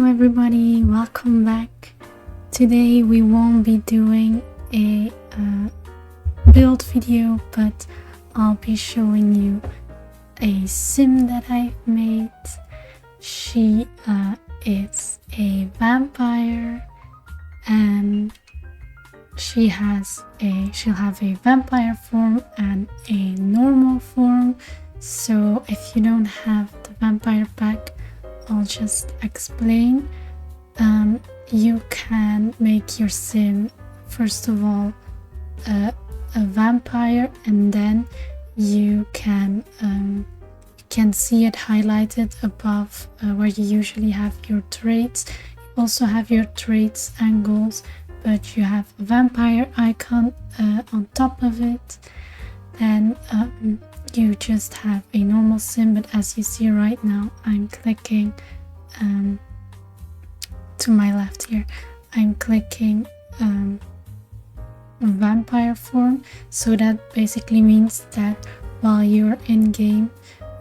everybody, welcome back. Today we won't be doing a build video, but I'll be showing you a sim that I've made. She is a vampire and she'll have a vampire form and a normal form. So if you don't have the vampire pack, I'll just explain. You can make your sim first of all a vampire, and then you can see it highlighted above where you usually have your traits. You also have your traits and goals, but you have a vampire icon on top of it. Then you just have a normal sim, but as you see right now, I'm clicking to my left here, I'm clicking vampire form. So that basically means that while you're in game,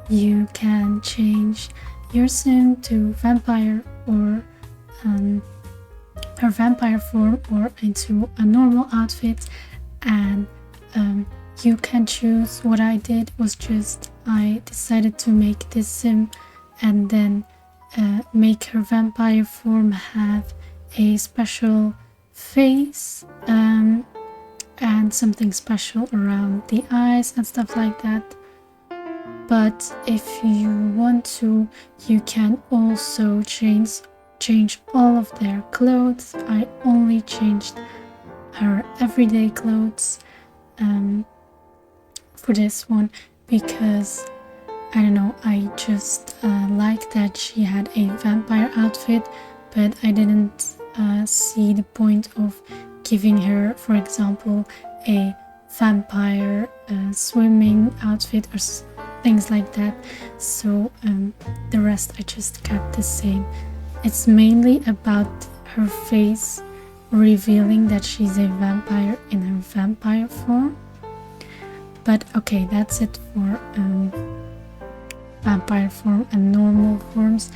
you can change your sim to vampire or her vampire form or into a normal outfit, and you can choose. What I did was just I decided to make this sim and then make her vampire form have a special face and something special around the eyes and stuff like that. But if you want to, you can also change all of their clothes. I only changed her everyday clothes for this one because I don't know, I just like that she had a vampire outfit, but I didn't see the point of giving her, for example, a vampire swimming outfit or things like that. So the rest I just kept the same. It's mainly about her face revealing that she's a vampire in her vampire form. But okay, that's it for vampire form and normal forms.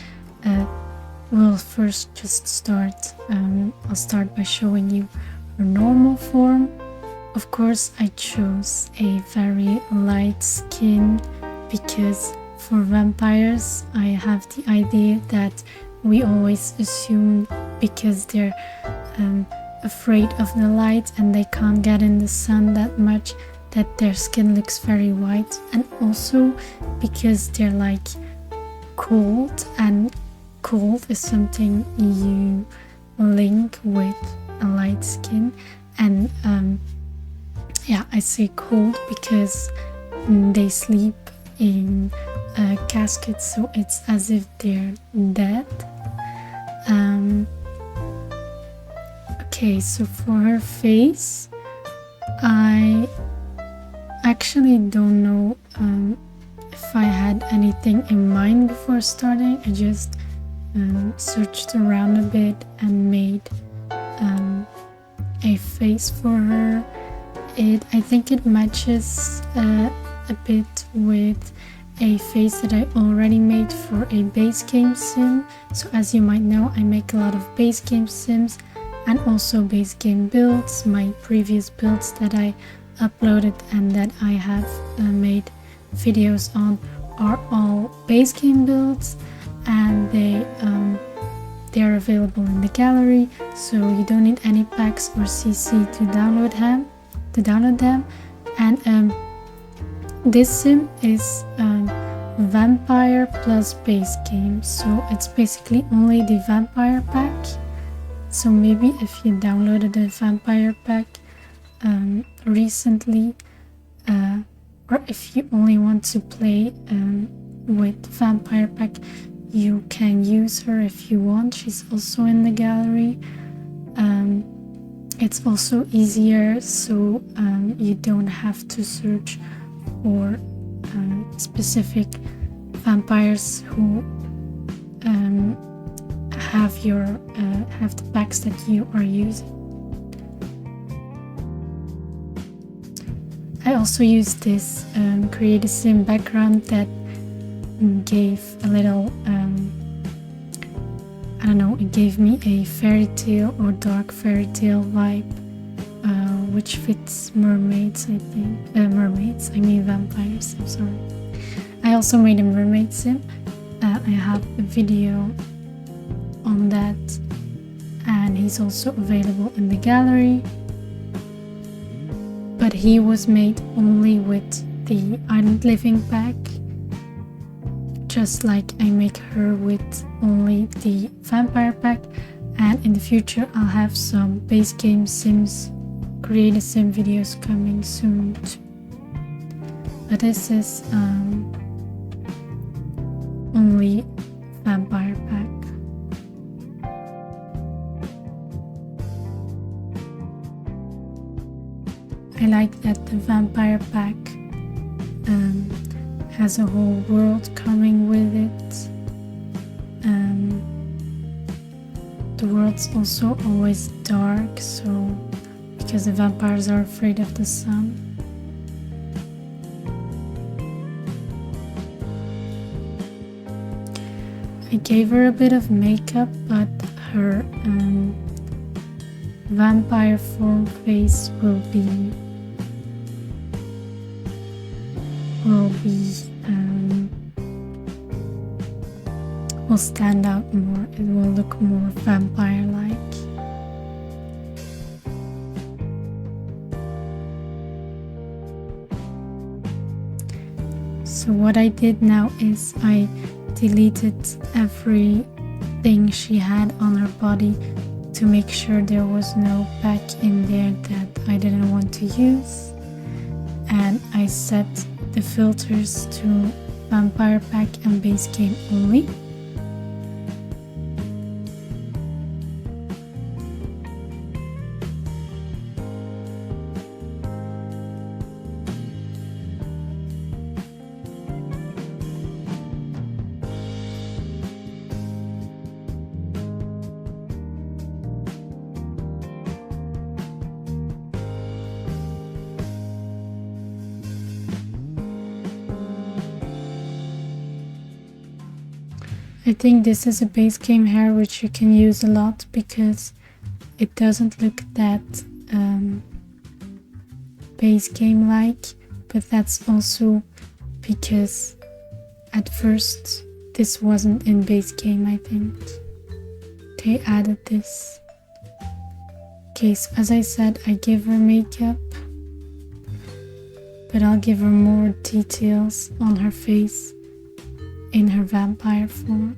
We'll first just start. I'll start by showing you her normal form. Of course, I chose a very light skin because for vampires, I have the idea that we always assume because they're afraid of the light and they can't get in the sun that much, that their skin looks very white, and also because they're like cold, and cold is something you link with a light skin. And yeah, I say cold because they sleep in caskets, so it's as if they're dead. Okay, so for her face, I actually don't know if I had anything in mind before starting. I just searched around a bit and made a face for her. I think it matches a bit with a face that I already made for a base game sim. So as you might know, I make a lot of base game sims and also base game builds. My previous builds that I uploaded and that I have made videos on are all base game builds, and they are available in the gallery, so you don't need any packs or CC to download them. And this sim is vampire plus base game, so it's basically only the vampire pack. So maybe if you downloaded the vampire pack recently, or if you only want to play with vampire pack, you can use her if you want. She's also in the gallery. It's also easier, so you don't have to search for specific vampires who have the packs that you are using. I also used this create a sim background that gave a little I don't know, it gave me a fairy tale or dark fairy tale vibe, which fits mermaids, I think. Mermaids, I mean vampires, I'm sorry. I also made a mermaid sim. I have a video on that, and he's also available in the gallery. But he was made only with the island living pack, just like I make her with only the vampire pack. And in the future I'll have some base game sims, create a sim videos coming soon too. But this is only vampire pack. I like that the vampire pack has a whole world coming with it. The world's also always dark, so because the vampires are afraid of the sun. I gave her a bit of makeup, but her vampire form face will stand out more. It will look more vampire-like. So what I did now is I deleted everything she had on her body to make sure there was no pack in there that I didn't want to use. And I set the filters to vampire pack and base game only. I think this is a base game hair which you can use a lot because it doesn't look that base game like, but that's also because at first this wasn't in base game, I think. They added this. Okay, so as I said, I give her makeup, but I'll give her more details on her face in her vampire form.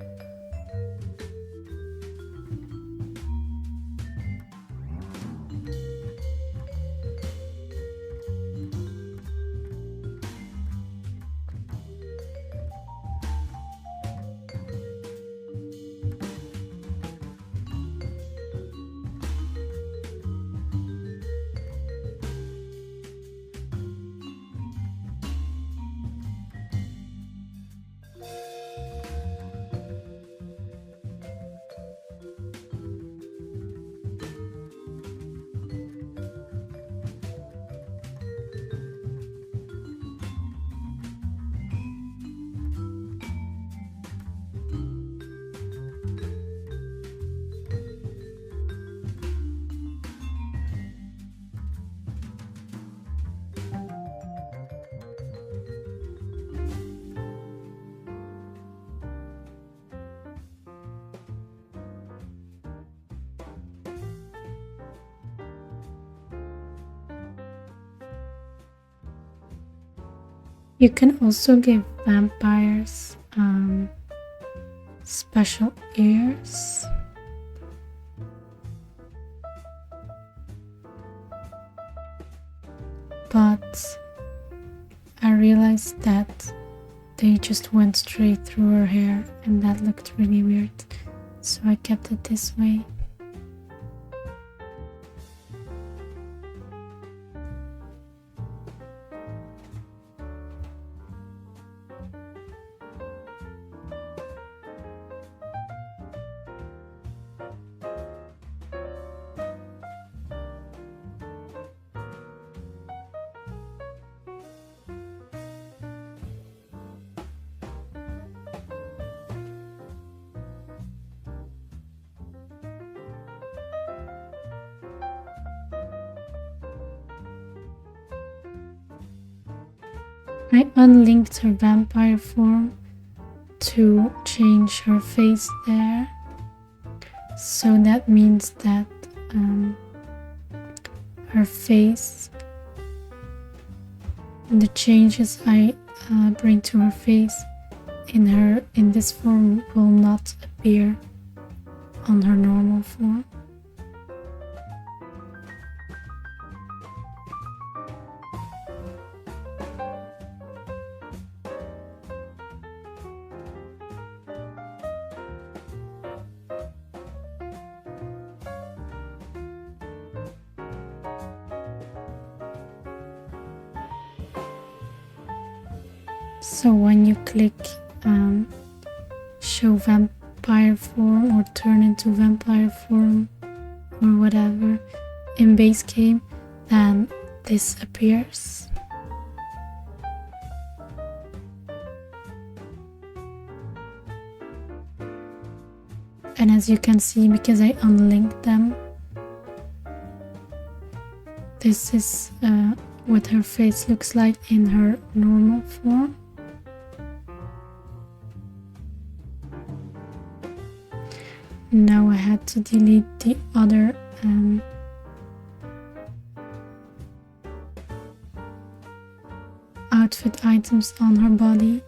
You can also give vampires special ears. But I realized that they just went straight through her hair and that looked really weird, so I kept it this way. I unlinked her vampire form to change her face there. So that means that her face, the changes I bring to her face in this form will not appear on her normal form. So when you click show vampire form or turn into vampire form or whatever in base game, then this appears. And as you can see, because I unlinked them, this is what her face looks like in her normal form. Now I had to delete the other outfit items on her body.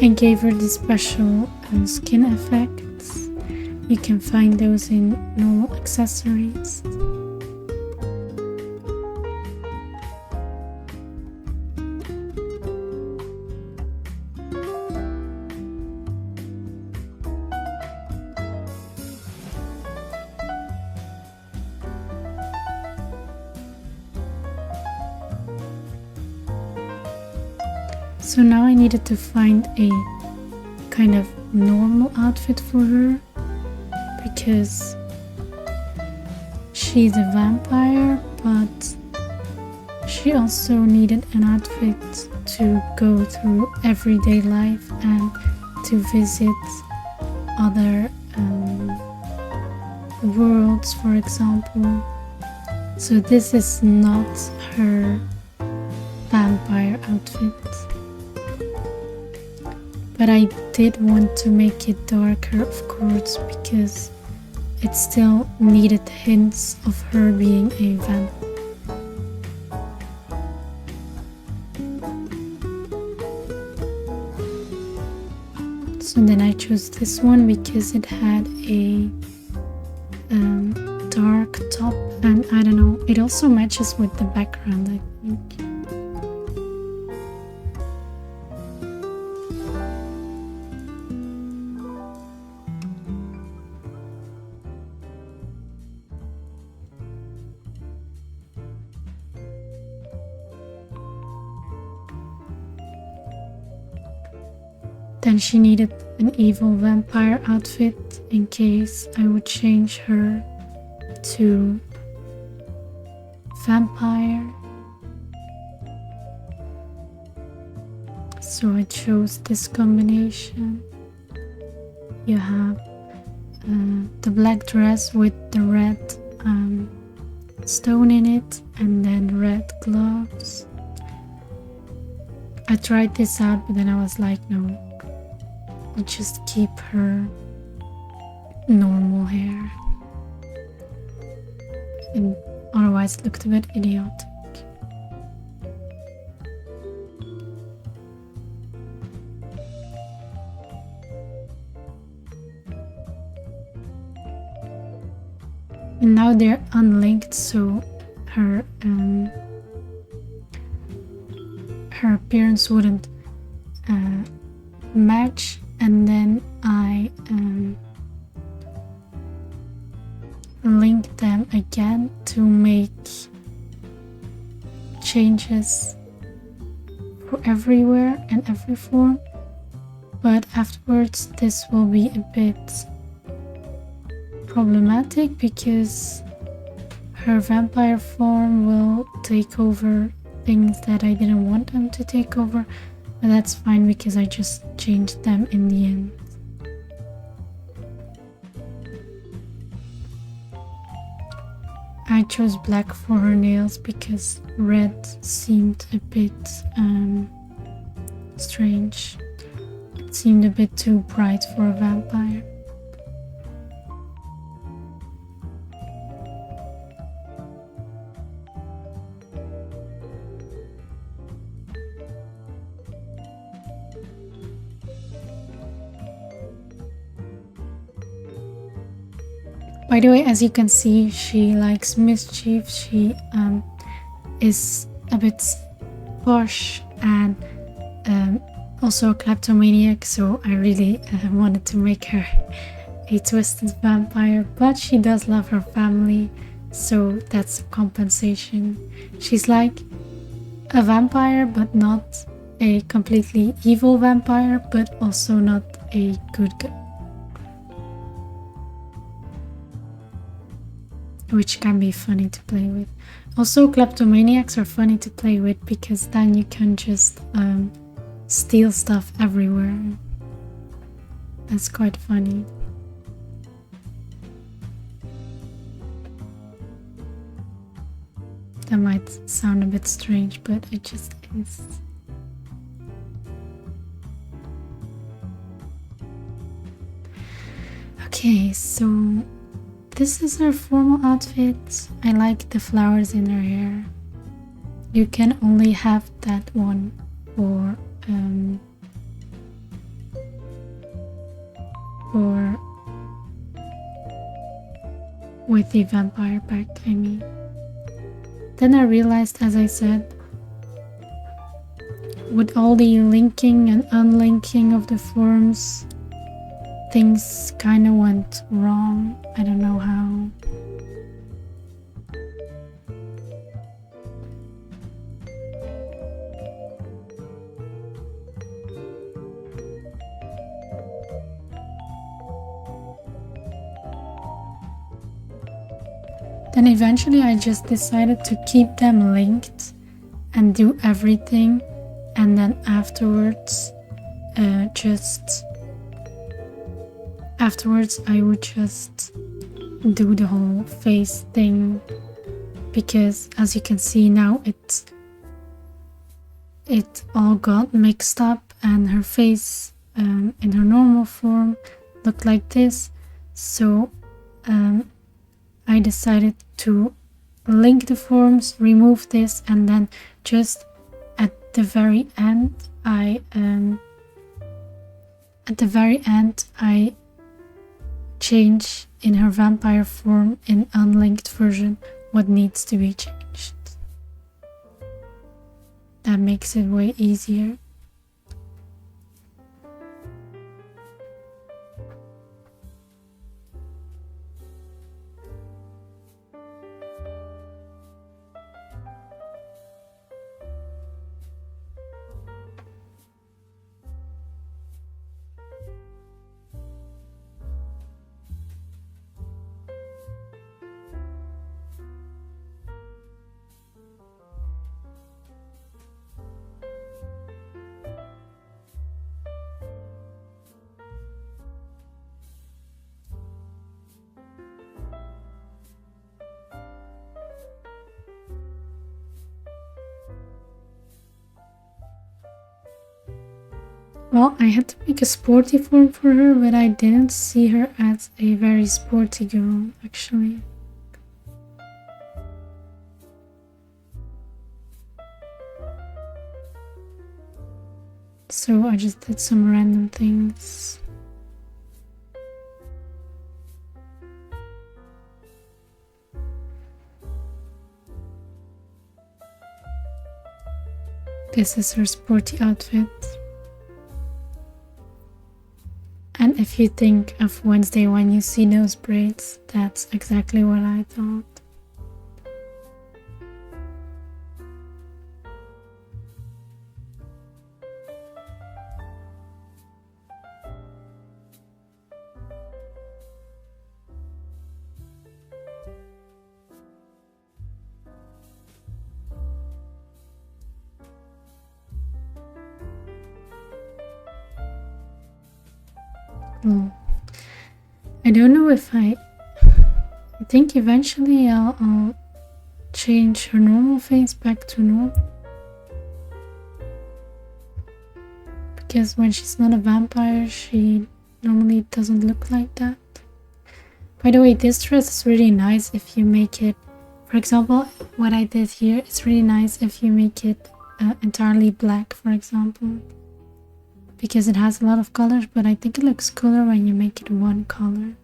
I gave her the special skin effects. You can find those in normal accessories. So now I needed to find a kind of normal outfit for her, because she's a vampire, but she also needed an outfit to go through everyday life and to visit other worlds, for example. So this is not her vampire outfit. But I did want to make it darker, of course, because it still needed hints of her being a vampire. So then I chose this one because it had a dark top, and I don't know, it also matches with the background, I think. Then she needed an evil vampire outfit in case I would change her to vampire. So I chose this combination. You have the black dress with the red stone in it, and then red gloves. I tried this out, but then I was like, no, I'll just keep her normal hair. And otherwise it looked a bit idiotic. And now they're unlinked, so her appearance wouldn't match. And then I linked them again to make changes for everywhere and every form. But afterwards this will be a bit problematic because her vampire form will take over things that I didn't want them to take over, but that's fine because I just changed them in the end. I chose black for her nails because red seemed a bit strange. It seemed a bit too bright for a vampire. By the way, as you can see, she likes mischief. She is a bit posh and also a kleptomaniac, so I really wanted to make her a twisted vampire, but she does love her family, so that's a compensation. She's like a vampire, but not a completely evil vampire, but also not a good guy. Which can be funny to play with. Also, kleptomaniacs are funny to play with because then you can just steal stuff everywhere. That's quite funny. That might sound a bit strange, but it just is. Okay, so this is her formal outfit. I like the flowers in her hair. You can only have that one for with the vampire pack, I mean. Then I realized, as I said, with all the linking and unlinking of the forms, things kind of went wrong. I don't know how. Then eventually I just decided to keep them linked and do everything, and then afterwards I would just do the whole face thing, because as you can see now it all got mixed up and her face in her normal form looked like this. So I decided to link the forms, remove this, and then just at the very end I change in her vampire form in unlinked version what needs to be changed. That makes it way easier. Well, I had to make a sporty form for her, but I didn't see her as a very sporty girl, actually. So I just did some random things. This is her sporty outfit. And if you think of Wednesday when you see those braids, that's exactly what I thought. Oh. I don't know if I think eventually I'll change her normal face back to normal. Because when she's not a vampire, she normally doesn't look like that. By the way, this dress is really nice if you make it, for example, what I did here, it's really nice if you make it entirely black, for example. Because it has a lot of colors, but I think it looks cooler when you make it one color.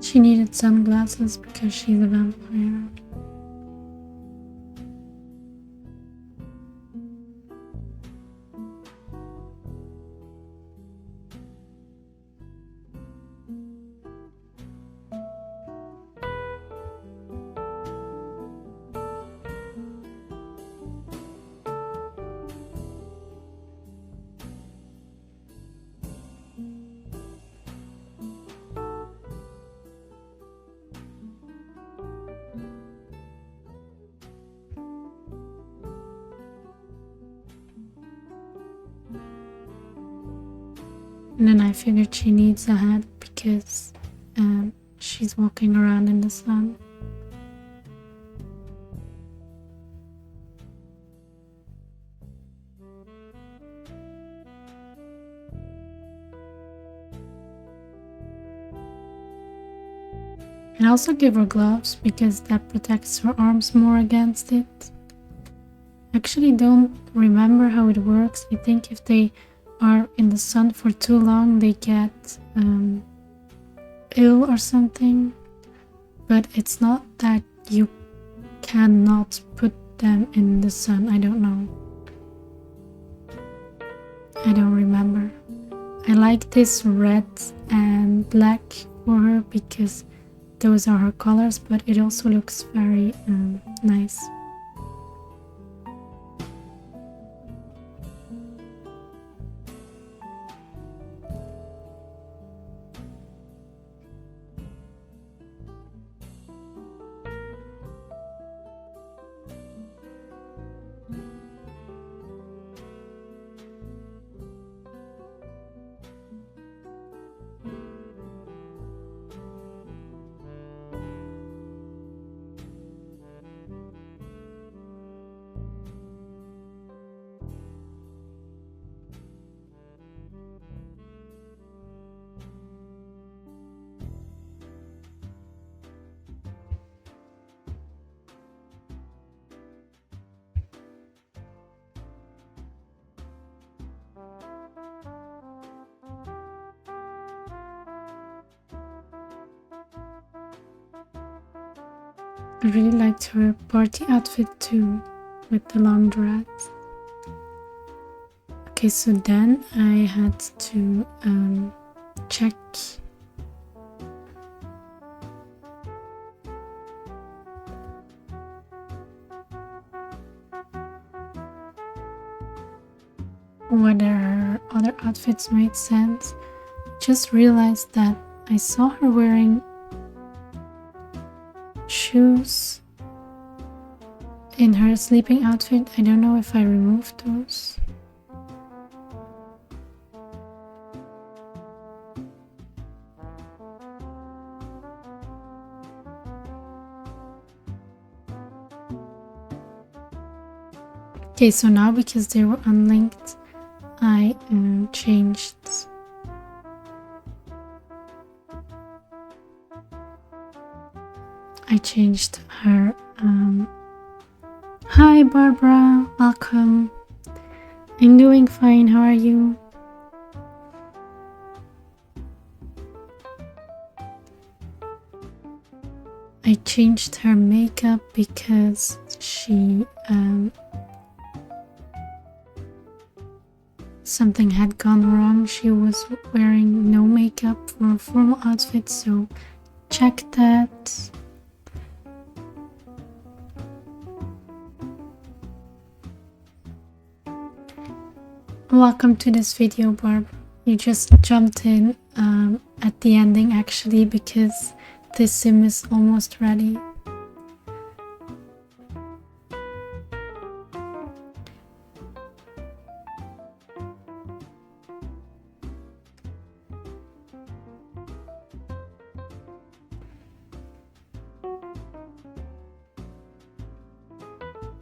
She needed sunglasses because she's a vampire. And then I figured she needs a hat because she's walking around in the sun. And I also give her gloves because that protects her arms more against it. I actually don't remember how it works. I think if they are in the sun for too long, they get ill or something. But it's not that you cannot put them in the sun. I don't know. I don't remember. I like this red and black for her because those are her colors, but it also looks very nice. I really liked her party outfit too, with the long dress. Okay, so then I had to check whether her other outfits made sense. Just realized that I saw her wearing shoes in her sleeping outfit. I don't know if I removed those. Okay, so now because they were unlinked, I changed. Her. Hi Barbara, welcome. I'm doing fine, how are you? I changed her makeup because she something had gone wrong. She was wearing no makeup for a formal outfit, so check that. Welcome to this video, Barb. You just jumped in at the ending actually, because this sim is almost ready.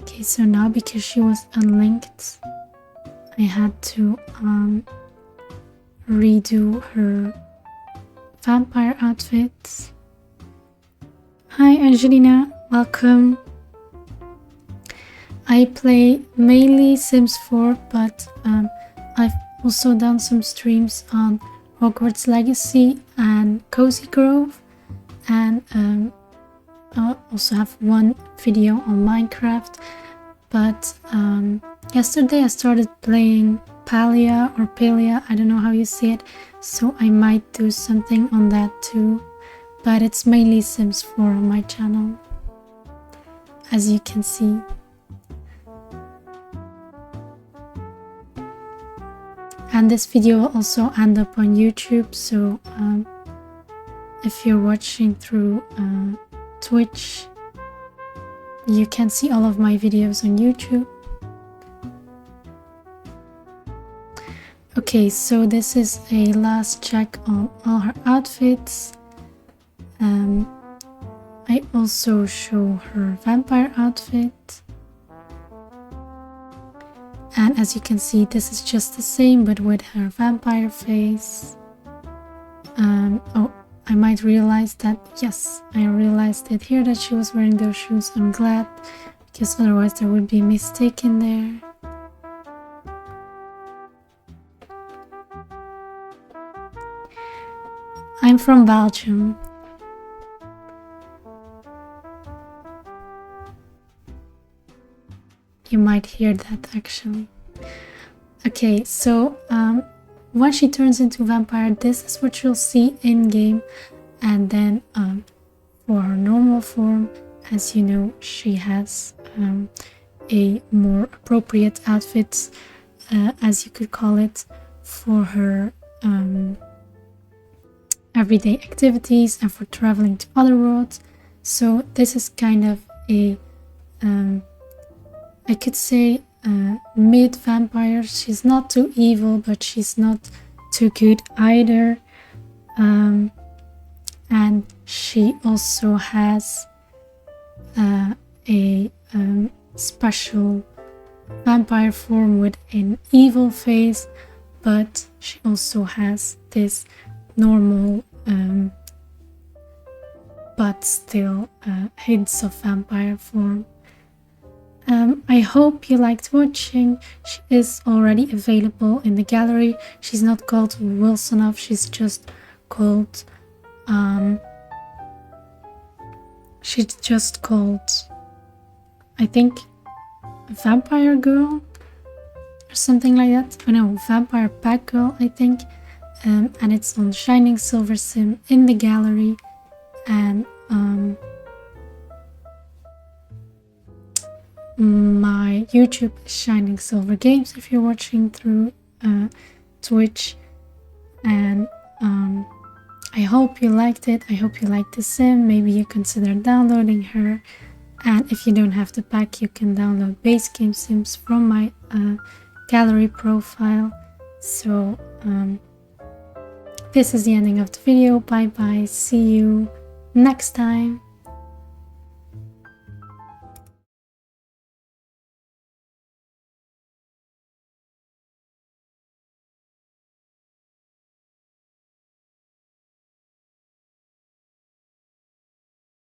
Okay, so now because she was unlinked, I had to redo her vampire outfits. Hi Angelina, welcome. I play mainly Sims 4, but I've also done some streams on Hogwarts Legacy and Cozy Grove, and I also have one video on Minecraft. But yesterday I started playing Palia or Palia, I don't know how you say it, so I might do something on that too. But it's mainly Sims 4 on my channel, as you can see. And this video will also end up on YouTube, so if you're watching through Twitch, you can see all of my videos on YouTube. Okay, so this is a last check on all her outfits. I also show her vampire outfit. And as you can see, this is just the same, but with her vampire face. Oh, I might realize that, yes, I realized it here that she was wearing those shoes. I'm glad, because otherwise there would be a mistake in there. I'm from Belgium. You might hear that actually. Okay, so when she turns into vampire, this is what you'll see in game, and then for her normal form, as you know, she has a more appropriate outfit, as you could call it, for her everyday activities and for traveling to other worlds. So this is kind of a I could say mid vampire. She's not too evil, but she's not too good either. And she also has a special vampire form with an evil face, but she also has this normal but still hints of vampire form. I hope you liked watching. She is already available in the gallery. She's not called Wilsonov, she's just called She's just called, I think, Vampire Girl or something like that. Oh no, Vampire Pack Girl, I think. And it's on Shining Silver Sim in the gallery. And my YouTube is Shining Silver Games if you're watching through Twitch. And I hope you liked it. I hope you liked the sim. Maybe you consider downloading her. And if you don't have the pack, you can download base game sims from my gallery profile. So this is the ending of the video. Bye bye. See you next time.